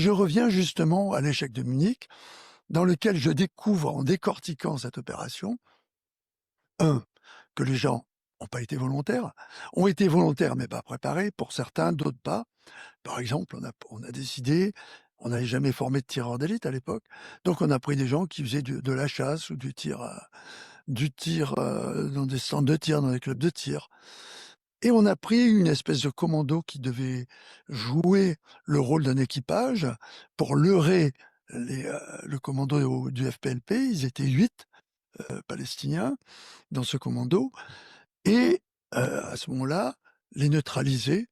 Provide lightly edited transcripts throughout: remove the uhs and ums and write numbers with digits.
je reviens justement à l'échec de Munich, dans lequel je découvre, en décortiquant cette opération, 1, que les gens ont pas été volontaires, ont été volontaires mais pas préparés pour certains, d'autres pas. Par exemple, on a décidé, on n'avait jamais formé de tireurs d'élite à l'époque, donc on a pris des gens qui faisaient de la chasse ou du tir dans des centres de tir, dans des clubs de tir. Et on a pris une espèce de commando qui devait jouer le rôle d'un équipage pour leurrer le commando du FPLP. Ils étaient 8 Palestiniens dans ce commando et à ce moment-là, les neutraliser.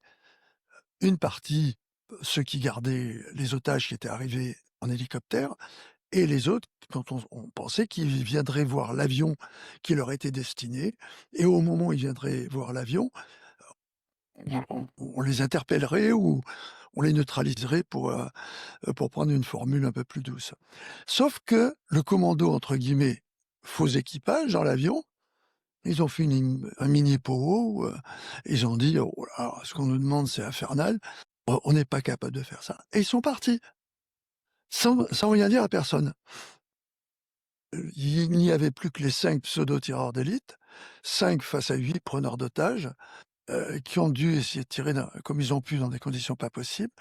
Une partie, ceux qui gardaient les otages qui étaient arrivés en hélicoptère, et les autres, quand on pensait qu'ils viendraient voir l'avion qui leur était destiné, et au moment où ils viendraient voir l'avion, on les interpellerait ou on les neutraliserait pour prendre une formule un peu plus douce. Sauf que le commando, entre guillemets, faux équipage dans l'avion, ils ont fait un mini powo, ils ont dit: «Oh là, ce qu'on nous demande, c'est infernal, on n'est pas capable de faire ça» et ils sont partis, sans rien dire à personne. Il n'y avait plus que les 5 pseudo-tireurs d'élite, 5 face à 8 preneurs d'otages, qui ont dû essayer de tirer comme ils ont pu dans des conditions pas possibles.